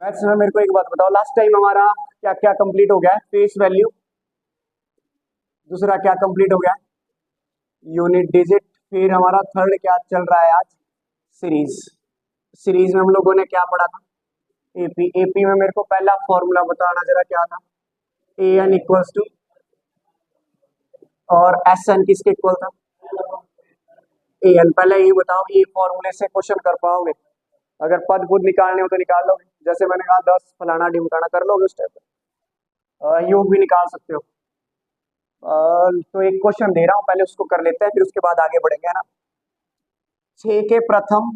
अच्छा मेरे को एक बात बताओ, लास्ट टाइम हमारा क्या क्या कंप्लीट हो गया है? फेस वैल्यू, दूसरा क्या कंप्लीट हो गया? Unit digit. फिर हमारा थर्ड क्या चल रहा है आज? सीरीज। सीरीज में हम लोगों ने क्या पढ़ा था? एपी। एपी में मेरे को पहला फॉर्मूला बताना जरा, क्या था? ए एन इक्वल्स टू, और एस एन किसके इक्वल था? A N. पहले ये बताओ, ये फॉर्मूले से क्वेश्चन कर पाओगे? अगर पद पुद निकालने हो तो निकाल लोगे, जैसे मैंने कहा 10 फलाना ढिमकाना कर लोगे उस टाइप का। योग भी निकाल सकते हो। तो एक क्वेश्चन दे रहा हूं, पहले उसको कर लेते हैं, फिर उसके बाद आगे बढ़ेंगे, है ना। 6 के प्रथम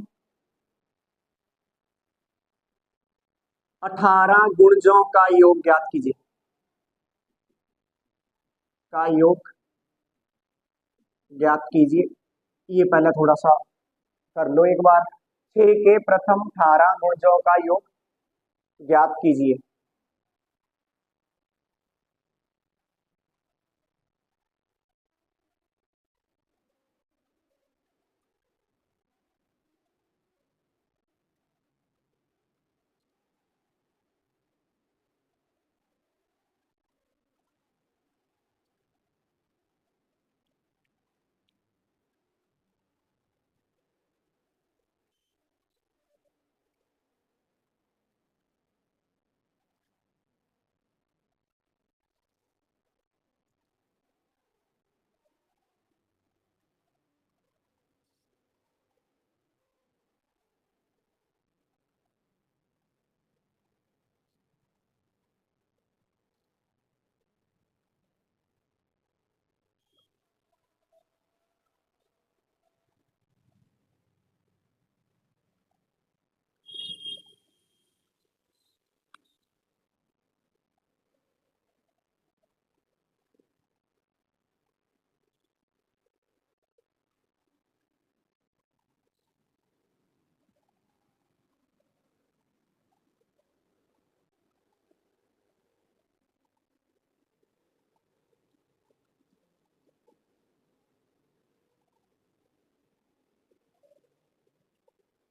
18 गुणजों का योग ज्ञात कीजिए। का योग ज्ञात कीजिए। ये पहले थोड़ा सा कर लो एक बार। 6 के प्रथम 18 गुणजों का योग ज्ञात कीजिए।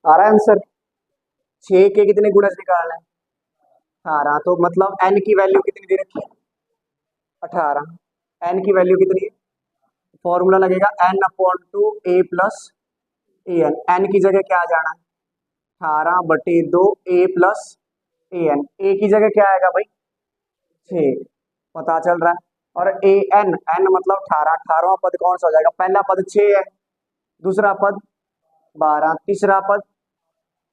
आ रहा है आंसर? 6 के कितने गुणज निकालना है? 18। तो मतलब एन की वैल्यू कितनी दे रखी है? 18। एन की वैल्यू कितनी है? फॉर्मूला लगेगा N upon two A plus A N. N की जगह क्या आ जाना है? 18/2 ए प्लस ए एन। ए की जगह क्या आएगा भाई? 6। पता चल रहा है। और ए एन, एन मतलब 18। 18वां पद कौन सा हो जाएगा? पहला पद 6 है, दूसरा पद 12, तीसरा पद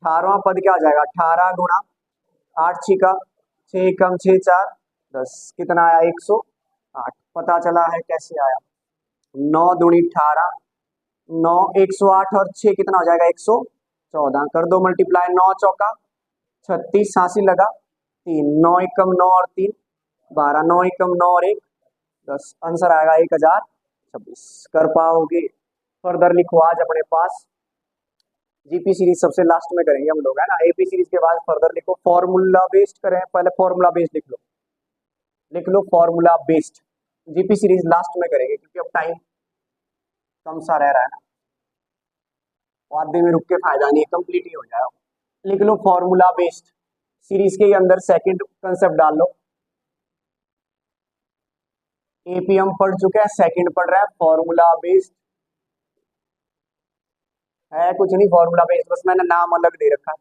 18वां पद क्या हो जाएगा? 18 गुणा 8 छिका 6 कम 6 4 10, कितना आया? 108। पता चला है कैसे आया? 9 दूनी 18, 9 108 और 6 कितना हो जाएगा? 114। कर दो मल्टीप्लाई, 9 चौका 36, 86 लगा 3, 9 एकम 9 और 3 12, 9 एकम 9 और 1 10। आंसर आएगा 1026। कर पाओगे? फर्दर लिखो आज अपने पास। जीपी सीरीज सबसे लास्ट में करेंगे हम लोग, है ना। एपी सीरीज के बाद फर्दर लिखो। फॉर्मूला बेस्ड करें, पहले फॉर्मूला बेस्ड लिख लो। लिख लो formula based. GP series last में करेंगे क्योंकि अब टाइम कम सा रह रहा है ना, आधे में रुक के फायदा नहीं है, कंप्लीट ही हो जाएगा। लिख लो फॉर्मूला बेस्ड। सीरीज के अंदर सेकंड कंसेप्ट डाल लो। एपी हम पढ़ चुके हैं, सेकंड पढ़ रहा है फॉर्मूला बेस्ड। है कुछ नहीं फॉर्मूला बेस्ड, बस मैंने नाम अलग दे रखा है।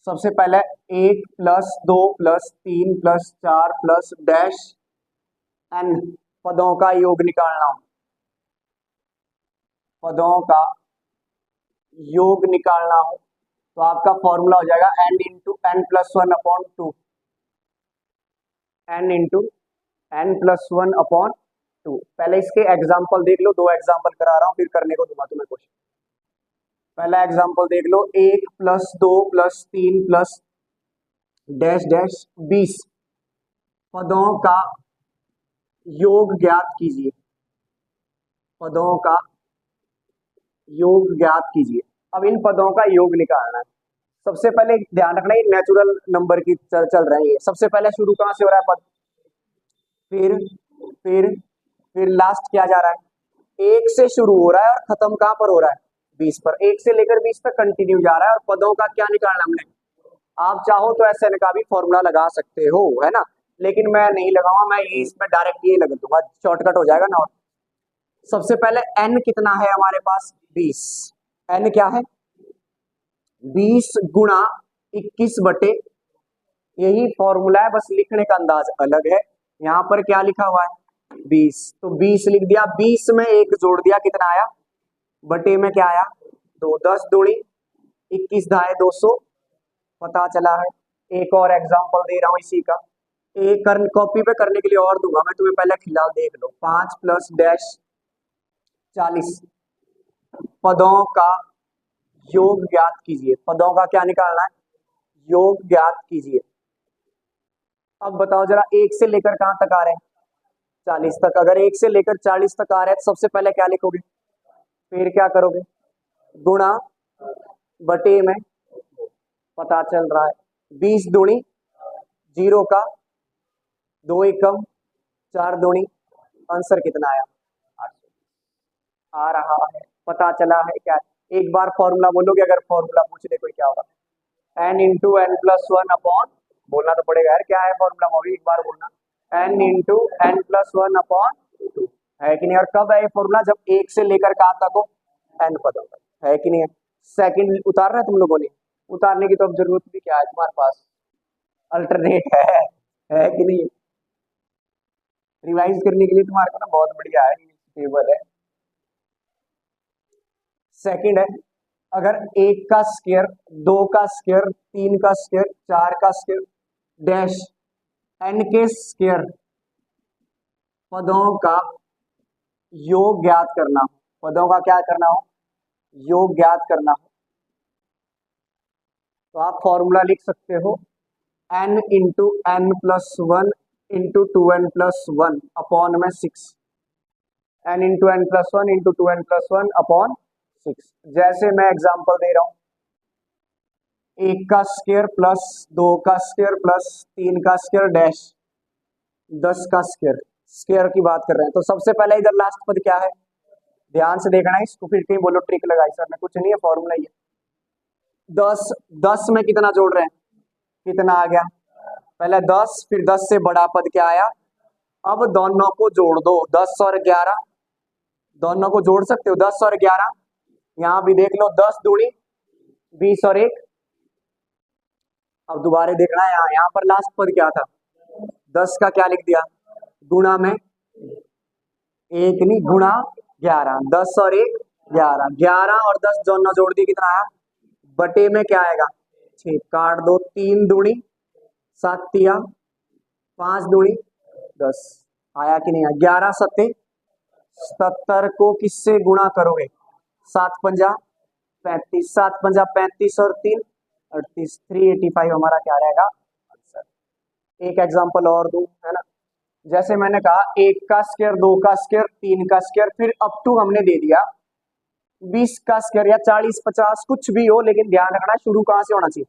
सबसे पहले 1 plus 2 plus 3 plus 4 plus dash n पदों का योग निकालना हो। पदों का योग निकालना हो तो आपका फॉर्मूला हो जाएगा n into n plus one upon two. N into n plus one upon two. पहले इसके एग्जाम्पल देख लो, 2 एग्जाम्पल करा रहा हूं, फिर करने को दूंगा तुम्हें क्वेश्चन। पहला एग्जाम्पल देख लो, 1 plus 2 plus 3 plus dash dash 20 पदों का योग ज्ञात कीजिए। पदों का योग ज्ञात कीजिए। अब इन पदों का योग निकालना है। सबसे पहले ध्यान रखना, ये नेचुरल नंबर की चल रही है। सबसे पहले शुरू कहां से हो रहा है? पद। फिर फिर फिर लास्ट क्या जा रहा है? 1 से शुरू हो रहा है और खत्म कहां पर हो रहा है? 20 पर। 1 से लेकर 20 तक कंटिन्यू जा रहा है। और पदों का क्या निकालना हमने? आप चाहो तो एस एन का भी फॉर्मूला लगा सकते हो, है ना, लेकिन मैं नहीं लगाऊंगा, मैं ये इसमें डायरेक्ट ये लगा दूंगा, शॉर्टकट हो जाएगा ना। और सबसे पहले एन कितना है हमारे पास, 20। एन क्या है, 20 गुणा 21 बटे, यही फॉर्मूला है, बस लिखने का अंदाज अलग है। यहाँ पर क्या लिखा हुआ है, 20, तो 20 लिख दिया, 20 में एक जोड़ दिया, कितना आया, बटे में क्या आया, 2, 10 दूनी 21 दाए 200, पता चला है। एक और एग्जांपल दे रहा हूं इसी का, एक कॉपी पे करने के लिए और दूंगा मैं तुम्हें, पहले फिलहाल देख लो। 5 प्लस डैश 40 पदों का योग ज्ञात कीजिए, पदों का क्या निकालना है, योग ज्ञात कीजिए। अब बताओ जरा, एक से लेकर कहां तक आ रहे हैं, 40 तक। अगर एक से लेकर 40 तक आ रहे हैं तो सबसे पहले क्या लिखोगे, फिर क्या करोगे, गुणा बटे में, पता चल रहा है 20 दूनी, जीरो का 2 एकम, 4 दूनी, आंसर कितना आया, 800 आ रहा है। पता चला है क्या, एक बार फॉर्मूला बोलोगे, अगर फॉर्मूला पूछ ले कोई, क्या होगा, n into n plus one upon, बोलना तो पड़ेगा यार, क्या है फॉर्मूला, मोगी एक बार बोलना, n into n plus one upon 2, है कि नहीं। और कब है ये फॉर्मूला, जब एक से लेकर कहां तक हो, एन पदों तक, है कि नहीं है। सेकंड उतार रहे तुम लोगों ने, उतारने की तो अब जरूरत भी क्या है, तुम्हारे पास अल्टरनेट है कि नहीं। रिवाइज करने के लिए तुम्हारे को ना बहुत बढ़िया है, टेबल है। सेकंड है, अगर एक का स्क्वायर, दो का स्क्वायर, तीन का स्क्वायर, चार का स्क्वायर, डैश एन के स्क्वायर पदों का योग ज्ञात करना हो, पदों का क्या करना हो, योग ज्ञात करना हो, तो आप फॉर्मूला लिख सकते हो, n into n plus one into two n plus one upon में 6, n into n plus one into two n plus one upon 6। जैसे मैं एग्जांपल दे रहा हूं, एक का स्क्वायर प्लस दो का स्क्वायर प्लस तीन का स्क्वायर डैश 10 का स्क्वायर, स्क्वायर की बात कर रहे हैं, तो सबसे पहले इधर लास्ट पद क्या है, ध्यान से देखना है इसको, फिर कहीं बोलो ट्रिक लगाई सर ने, कुछ नहीं है, फॉर्मूला ही है। 10, 10 में कितना जोड़ रहे हैं, कितना आ गया, पहले 10, फिर 10 से बड़ा पद क्या आया, अब दोनों को जोड़ दो, 10 और 11, दोनों को जोड़ सकते हो, 10 और 11, यहां भी देख लो, 10 दूनी 20 और 1, अब दोबारा देखना है, यहाँ पर लास्ट पद क्या था, 10 का क्या लिख दिया, गुणा में, एक नहीं गुणा 11, 10 और 1 11, 11 और 10 दोनों जोड़ दिए, कितना आया, बटे में क्या आएगा, 6, काट दो, 3 दूनी 7 तिया 5 दूनी 10, आया कि नहीं आया, 11 सत्ते 77 को किससे गुणा करोगे, 7 पंजा 35, 7 पंजा 35 और 3 38, 385 हमारा क्या रहेगा आंसर। एक एग्जांपल और दूं, है ना, जैसे मैंने कहा, एक का स्क्वायर, दो का स्क्वायर, तीन का स्क्वायर, फिर अप टू हमने दे दिया 20 का स्क्वायर या 40 50 कुछ भी हो, लेकिन ध्यान रखना शुरू कहां से होना चाहिए,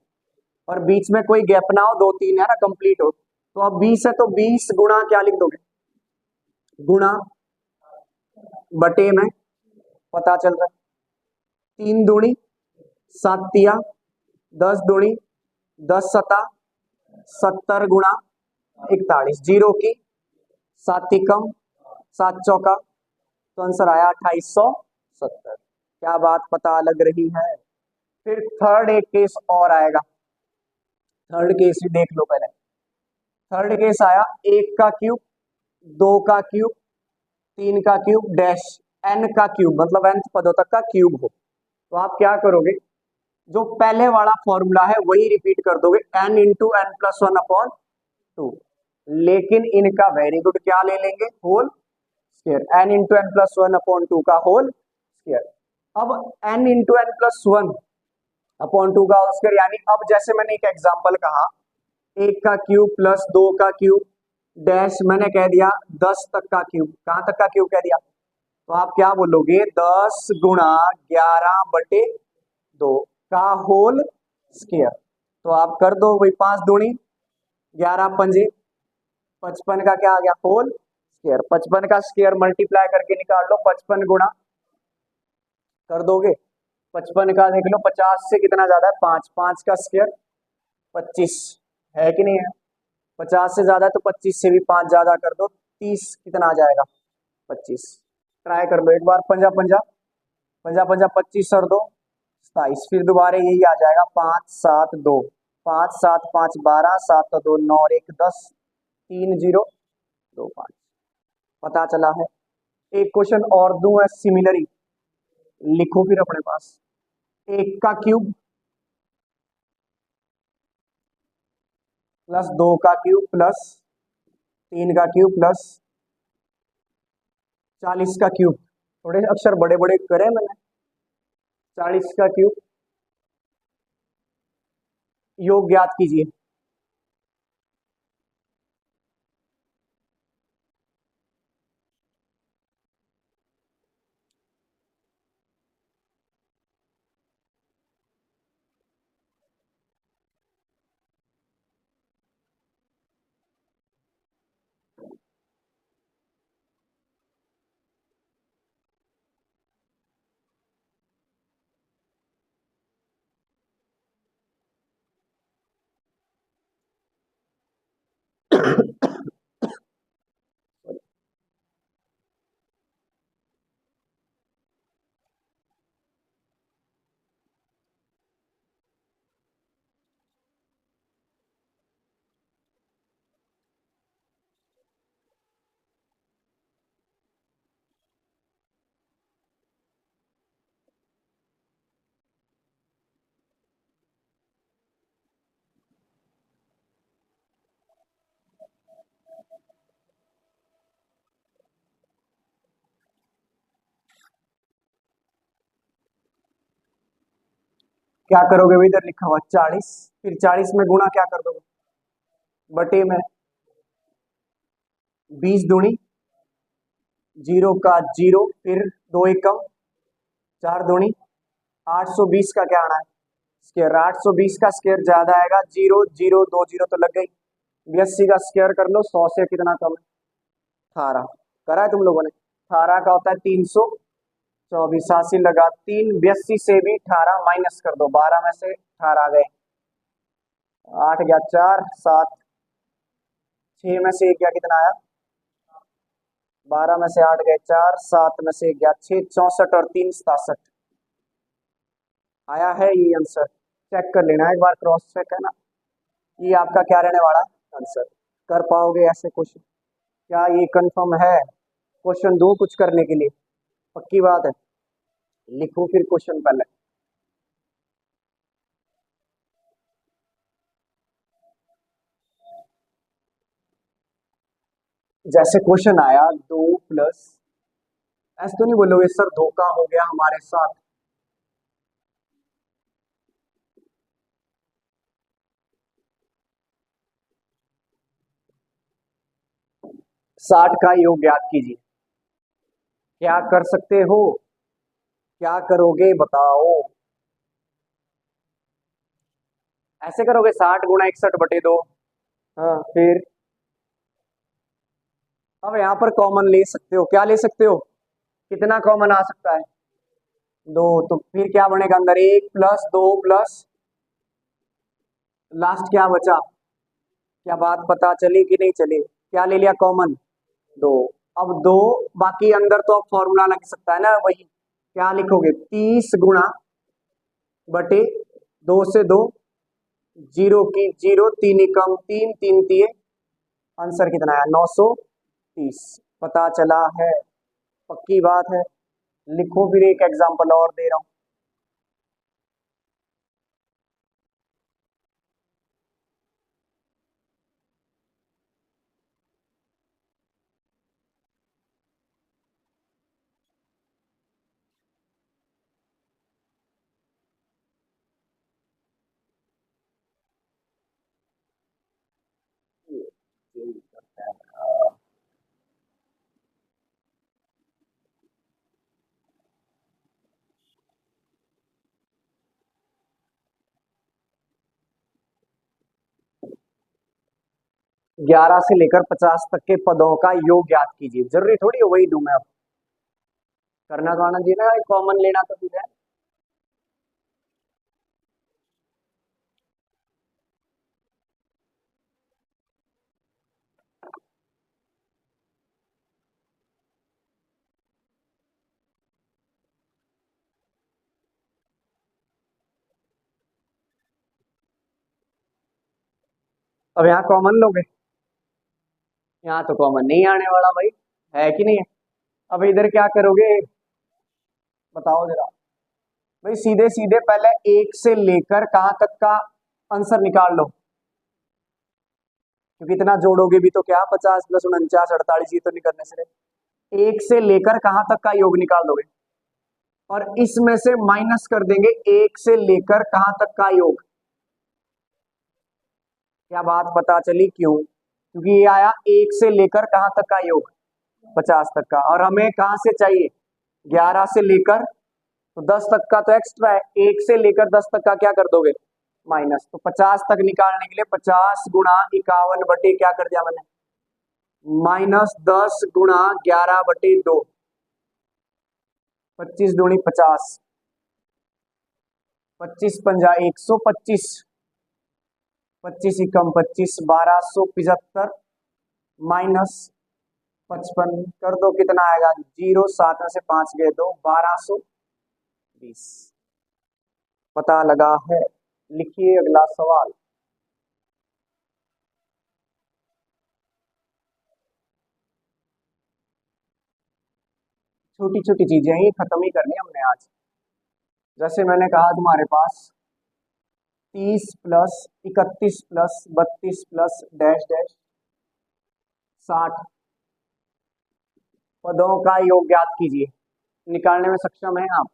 और बीच में कोई गैप ना हो, 2 3 है ना, कंप्लीट हो। तो अब 20 है, तो 20 गुणा क्या लिख दोगे, गुणा बटे में, पता चल रहा है 3 दूनी 7 तिया 10 दूनी 10 सता 70 गुणा 41, जीरो की 7 कम 7 चौका, तो आंसर आया 2870। क्या बात पता लग रही है। फिर थर्ड एक केस और आएगा, थर्ड केस भी देख लो पहले। थर्ड केस आया, एक का क्यूब, दो का क्यूब, तीन का क्यूब डैश एन का क्यूब, मतलब एन पदों तक का क्यूब हो, तो आप क्या करोगे, जो पहले वाला फॉर्मूला है वही रिपीट कर दोगे, n into n plus one upon 2, लेकिन इनका वेरी गुड क्या ले लेंगे, whole square, n into n plus one upon 2 का होल स्क्वायर। अब n into n plus one upon 2 का होल स्क्वायर, यानी अब जैसे मैंने एक एग्जांपल कहा, एक का क्यूब प्लस दो का क्यूब डैश मैंने कह दिया 10 तक का क्यूब, कहां तक का क्यूब कह दिया, तो आप क्या बोलोगे, 10 गुणा 11 बटे 2 का होल स्क्वायर, तो आप कर दो भाई, 5 दूनी 11 पंजे 55 का क्या आ गया, होल स्क्वायर, 55 का स्क्वायर मल्टीप्लाई करके निकाल लो, 55 गुणा कर दोगे, 55 का देख लो, 50 से कितना ज्यादा है, 5, 5 का स्क्वायर 25 है कि नहीं है? 50 से ज्यादा तो 25 से भी 5 ज्यादा कर दो, 30 कितना आ जाएगा? 25। ट्राई कर लो एक बार, पंजा पंजा, पंजा पंजा 25 और 2 27, फिर दोबारा यही आ जाएगा 5 7 2, 5 7 5 12, 7 2 9 और 1 10, 3 0 2 5। पता चला है। एक क्वेश्चन और दूं है सिमिलरी, लिखो फिर अपने पास। 1 का क्यूब प्लस 2 का क्यूब प्लस 3 का क्यूब प्लस 40 का क्यूब, थोड़े अक्षर बड़े बड़े करे मैंने। 40 का क्यूब, योग ज्ञात कीजिए। क्या करोगे भाई? इधर लिखा हुआ 40, फिर 40 में गुणा क्या कर दोगे? बटे में 20 दूनी 0 का 0, फिर 2 एकम 4 दूनी 820 का क्या आना है? स्क्वायर। 820 का स्क्वायर ज्यादा आएगा, 0 0 2 0 तो लग गई। 82 का स्क्वायर कर लो, 100 से कितना कम है? 18 करा है तुम लोगों ने? 18 का होता है 324, 80 लगा 3, 82 से भी 18 माइनस कर दो, 12 में से 18 आ गए, 8 गया 4 7, 6 में से 1 गया कितना आया? 12 में से 8 गए 4, 7 में से 1 गया 6, 64 और 3 67। आया है ये आंसर? चेक कर लेना एक बार, क्रॉस चेक है ना। ये आपका क्या रहने वाला आंसर? कर पाओगे ऐसे क्वेश्चन? क्या ये कंफर्म है? क्वेश्चन दो कुछ करने के लिए, पक्की बात है? लिखो फिर क्वेश्चन पहले। जैसे क्वेश्चन आया 2 प्लस, ऐसे तो नहीं बोलोगे सर धोखा हो गया हमारे साथ? 60 का योग ज्ञात कीजिए। क्या कर सकते हो? क्या करोगे बताओ? ऐसे करोगे 60 गुणा 61 बटे 2। हाँ फिर अब यहाँ पर कॉमन ले सकते हो, क्या ले सकते हो? कितना कॉमन आ सकता है? 2, तो फिर क्या बनेगा अंदर? 1 प्लस 2 प्लस लास्ट क्या बचा? क्या बात पता चली कि नहीं चली? क्या ले लिया कॉमन? 2। अब 2, बाकी अंदर तो अब फॉर्मूला लग सकता है ना, वही क्या लिखोगे? 30 गुणा बटे 2 से 2, 0 की 0, 3 एकम 3, 3 दिए, आंसर कितना आया? 930। पता चला है? पक्की बात है? लिखो फिर, एक एग्जांपल और दे रहा हूं। हाँ। 11 से लेकर 50 तक के पदों का योग ज्ञात कीजिए। जरूरी थोड़ी है वही दूं मैं अब, करना तो आना चाहिए ना, कॉमन लेना तो तुझे। अब यहाँ कॉमन लोगे? यहाँ तो कॉमन नहीं आने वाला भाई, है कि नहीं है? अब इधर क्या करोगे, बताओ जरा। भाई सीधे सीधे पहले एक से लेकर कहां तक का आंसर निकाल लो, क्योंकि इतना जोड़ोगे भी तो क्या, 50 + 49 48, ये तो नहीं करने से। एक से लेकर कहां तक का योग निकाल दोगे, और इसमें से माइनस कर देंगे एक से लेकर कहां तक का योग। क्या बात पता चली क्यों? क्योंकि ये आया एक से लेकर कहां तक का योग, 50 तक का, और हमें कहां से चाहिए, 11 से लेकर, तो 10 तक का तो एक्स्ट्रा है, एक से लेकर 10 तक का क्या कर दोगे, माइनस। तो 50 तक निकालने के लिए 50 × 51 क्या कर दिया मैंने, -10 × 11/2, 25 दूनी 50, 25 × 5 = 125, 25 × 25 1275, -55 कर दो, कितना आएगा, 0, 7 में से 5 गए 2, 1220। पता लगा है? लिखिए अगला सवाल। छोटी छोटी चीजें ही खत्म ही करनी है हमने आज। जैसे मैंने कहा तुम्हारे पास 30 + 31 + 32 डैश डैश 60 पदों का योग ज्ञात कीजिए। निकालने में सक्षम है आप?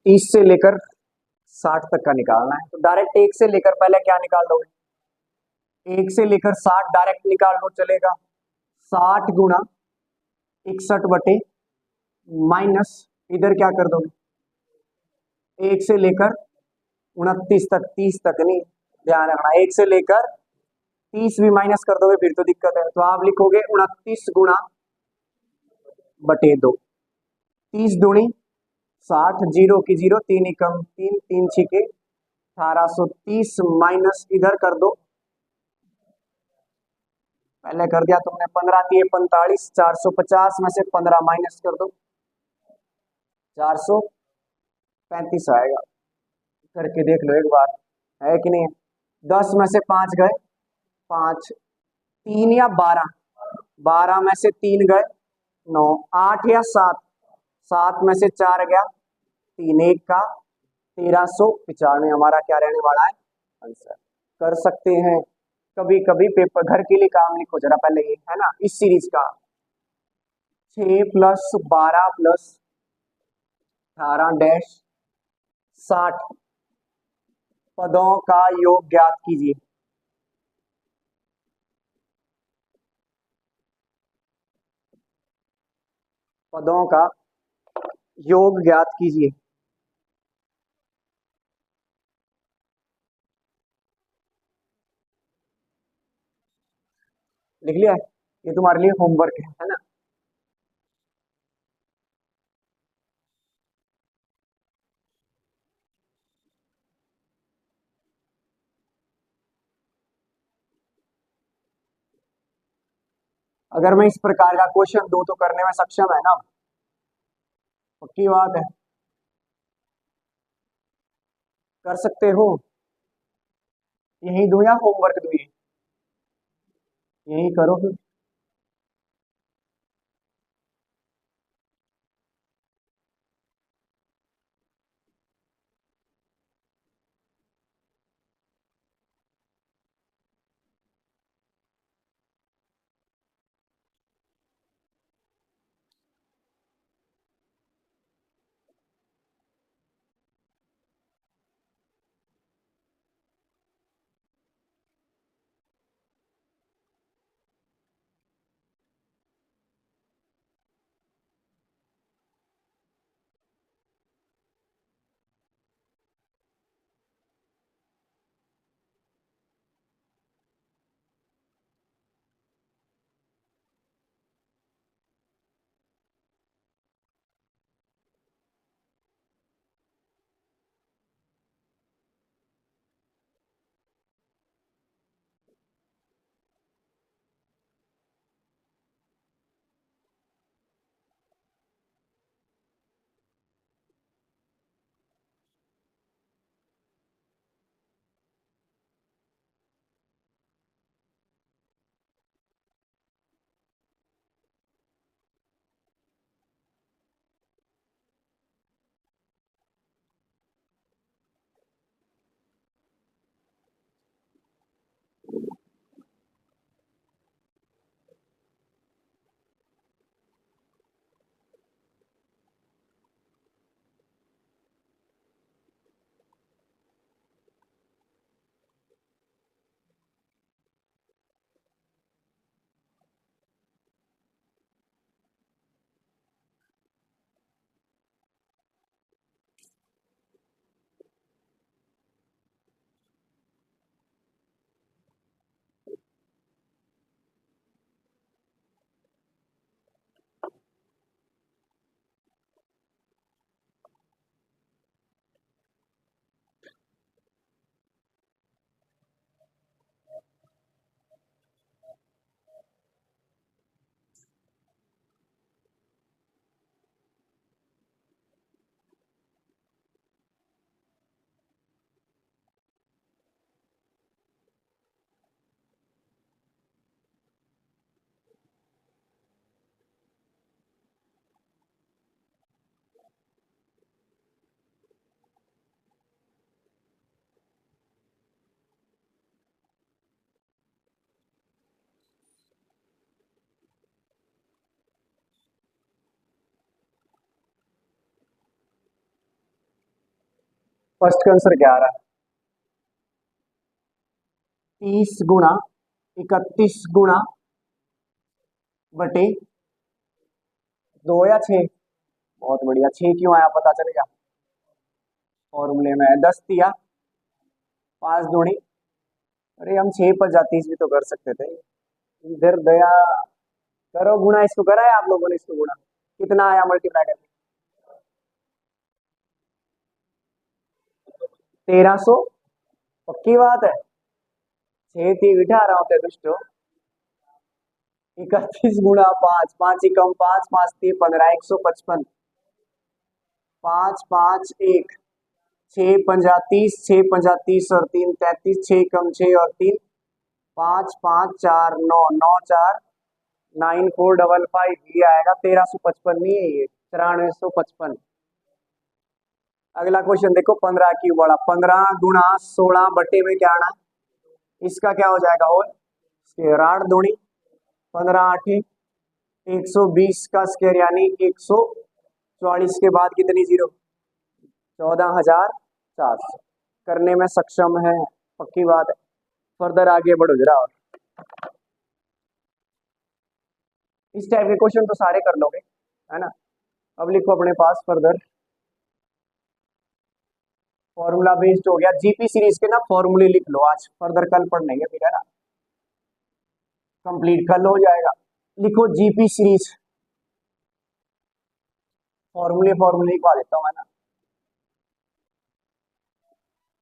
30 से लेकर 60 तक का निकालना है, तो डायरेक्ट एक से लेकर पहले क्या निकाल दोगे, एक से लेकर 60 डायरेक्ट निकाल लो, चलेगा। 60 × 61 माइनस, इधर क्या कर दोगे, एक से लेकर 29 तक, 30 तक नहीं, ध्यान रखना, एक से लेकर 30 भी माइनस कर दोगे फिर तो दिक्कत है, तो आप लिखोगे 29 × 2, 30 दूनी 60, 0 की 0, 3 × 3, 3 × 6 1830, माइनस इधर कर दो, पहले कर दिया तुमने, 15×3 = 45, 450 में से 15 माइनस कर दो, 435 आएगा। करके देख लो एक बार, है कि नहीं है? 10 में से 5 गए 5, 3 या 12, 12 में से 3 गए 9, 8 या 7, 7 में से 4 गया 3, 1 का 1395 हमारा क्या रहने वाला है आंसर। कर सकते हैं, कभी कभी पेपर घर के लिए काम लिखो जरा पहले, ये है ना इस सीरीज का, 6 + 12 + 18 - 60 पदों का योग ज्ञात कीजिए। पदों का योग ज्ञात कीजिए। लिख लिया है? ये तुम्हारे लिए होमवर्क है ना? अगर मैं इस प्रकार का क्वेश्चन दूं तो करने में सक्षम है ना, पक्की बात है, कर सकते हो। यही दूं या होमवर्क दूं? यही करो फिर। फर्स्ट का आंसर क्या आ रहा है? 30 गुणा 31 गुणा बटे 2 या 6? बहुत बढ़िया, 6 क्यों आया पता चलेगा। फॉर्मूले में 10 दिया, 5 दूनी, अरे हम 6 × 30 भी तो कर सकते थे। इधर दया करो, गुणा इसको करा है आप लोगों ने? इसको गुणा कितना आया मल्टीप्लाई करके? 1300। पक्की बात है? 6 बिठा रहा हूँ ते दुष्टो। 31 गुणा 5, 5 × 5 5 × 3 = 15, 155। 5 5 1, 6 × 5 = 30, 6 × 5 = 30 और 3 = 33, 6 × 6 और 3 5 5 4 9 9 4 9455, ये आएगा 1355, नहीं है ये 9455। अगला क्वेश्चन देखो, 15 क्यों बड़ा, 15 × 16 बटे में क्या आना, इसका क्या हो जाएगा होल स्क्वायर, 8 दूनी 15 8 120 का स्क्वायर यानी 144 के बाद कितनी जीरो? 14,400। करने में सक्षम है, पक्की बात है। फर्दर आगे बढ़ो जरा, और इस टाइप के क्वेश्चन तो सारे कर लोगे, है ना। अब लिखो अपने पास फर्दर, फॉर्मूला बेस्ड हो गया। जीपी सीरीज के ना फॉर्मूले लिख लो आज, फर्दर कल पढ़ेंगे फिर, है ना, कंप्लीट कल हो जाएगा। लिखो जीपी सीरीज, फॉर्मूले फॉर्मूले लिखवा देता हूँ, है ना,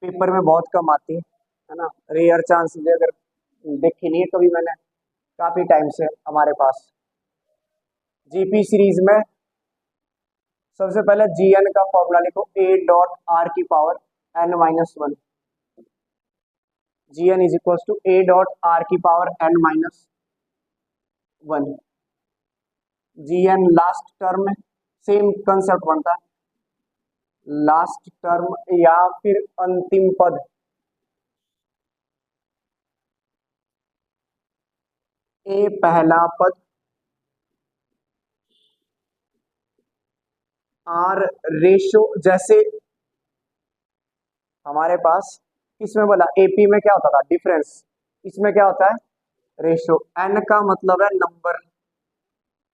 पेपर में बहुत कम आती है ना, रेयर चांस है, अगर देखी नहीं है कभी मैंने। काफी टाइम से हमारे पास। जीपी सीरीज में सबसे पहले जीएन का फॉर्मूला लिखो, ए डॉट आर की power N minus one. GN is equal to A dot R की power N minus one. GN last term में सेम कंसेप्ट बनता है, लास्ट टर्म या फिर अंतिम पद। ए पहला पद, आर रेशो, जैसे हमारे पास इसमें बोला एपी में क्या होता था डिफरेंस, इसमें क्या होता है रेशो। एन का मतलब है नंबर,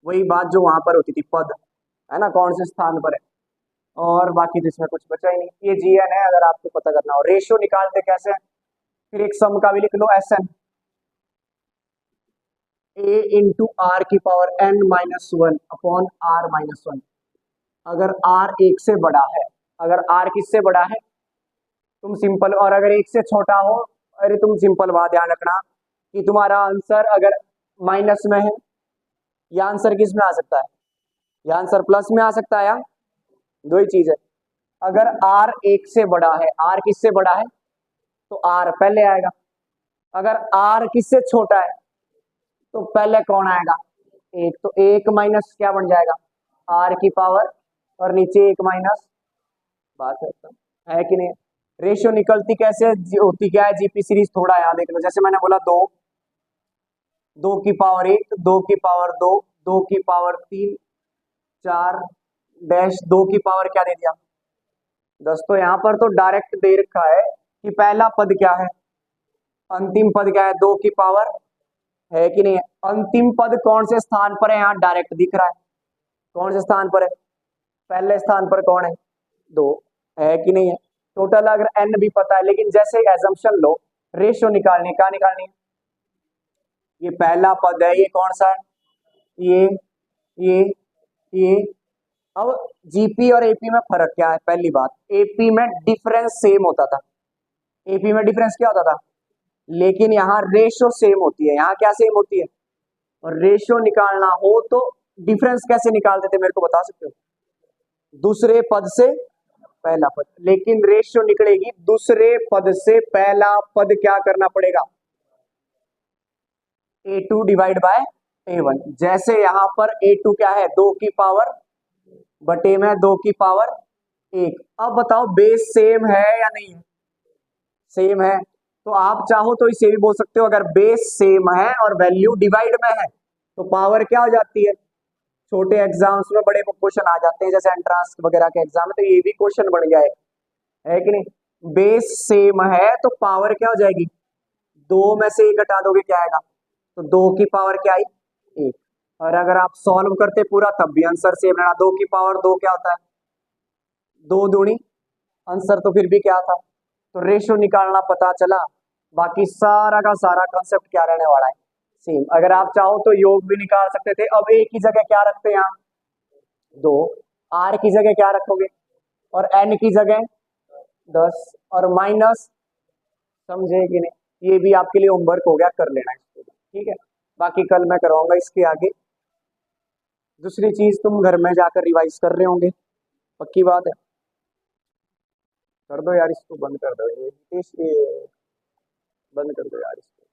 वही बात जो वहां पर होती थी पद, है ना, कौन से स्थान पर है। और बाकी तो इसमें कुछ बचा ही नहीं। ये जीएन है, अगर आपको पता करना हो। रेशो निकालते कैसे हैं, फिर एक सम का भी लिख लो, S N, A into R की power N minus one upon R minus one. अगर आर एक से बड़ा है, अगर आर किससे बड़ा है तुम सिंपल, और अगर एक से छोटा हो, अरे तुम सिंपल बात ध्यान रखना कि तुम्हारा आंसर अगर माइनस में है, या आंसर किस में आ सकता है, या आंसर प्लस में आ सकता है, या दो ही चीज है। अगर आर एक से बड़ा है, आर किससे बड़ा है तो आर पहले आएगा। अगर आर किससे छोटा है तो पहले कौन आएगा, एक। तो एक माइनस क्या बन जाएगा, आर की पावर, और नीचे एक माइनस, बात है कि नहीं। रेशियो निकलती कैसे होती क्या है जीपी सीरीज, थोड़ा याद देख लो। जैसे मैंने बोला दो, दो की पावर एक, दो की पावर दो, दो की पावर तीन, चार डैश दो की पावर क्या दे दिया, दस। तो यहाँ पर तो डायरेक्ट दे रखा है कि पहला पद क्या है, अंतिम पद क्या है, दो की पावर, है कि नहीं। अंतिम पद कौन से स्थान पर है, यहाँ डायरेक्ट दिख रहा है, कौन से स्थान पर है, पहले स्थान पर कौन है, दो, है कि नहीं है। टोटल अगर एन भी पता है, लेकिन जैसे एजम्पशन लो रेशियो निकालनी, क्या निकालनी है, ये पहला पद है, ये कौन सा है, ये ये ये। अब जीपी और एपी में फर्क क्या है, पहली बात, एपी में डिफरेंस सेम होता था, एपी में डिफरेंस क्या होता था, लेकिन यहाँ रेशो सेम होती है। यहाँ क्या सेम होती है, और रेशो निकालना हो तो डिफरेंस कैसे निकालते थे मेरे को बता सकते हो, दूसरे पद से पहला पद। लेकिन रेशियो निकलेगी दूसरे पद से पहला पद क्या करना पड़ेगा, A2 डिवाइड बाय A1। जैसे यहाँ पर A2 क्या है, दो की पावर बटे में दो की पावर एक। अब बताओ बेस सेम है या नहीं है, सेम है। तो आप चाहो तो इसे भी बोल सकते हो, अगर बेस सेम है और वैल्यू डिवाइड में है तो पावर क्या हो जाती है। छोटे एग्जाम्स में बड़े क्वेश्चन आ जाते हैं, जैसे एंट्रांस वगैरह के एग्जाम में, तो ये भी क्वेश्चन बन गया है कि नहीं। बेस सेम है तो पावर क्या हो जाएगी, दो में से एक घटा दोगे क्या आएगा, तो दो की पावर क्या आई, एक। और अगर आप सॉल्व करते पूरा तब भी आंसर सेम रहना, दो की पावर दो क्या होता है, दो दूनी, आंसर तो फिर भी क्या था। तो रेशो निकालना पता चला, बाकी सारा का सारा कॉन्सेप्ट क्या रहने वाला है, सेम। अगर आप चाहो तो योग भी निकाल सकते थे। अब ए की जगह क्या रखते हैं यहाँ, दो, आर की जगह क्या रखोगे, और एन की जगह 10, और माइनस, समझे कि नहीं। ये भी आपके लिए होमवर्क हो गया, कर लेना इसको, ठीक है। बाकी कल मैं कराऊंगा इसके आगे। दूसरी चीज तुम घर में जाकर रिवाइज कर रहे होंगे, पक्की बात है। कर दो यार इसको, बंद कर दो ये बंद कर दो यार इसको।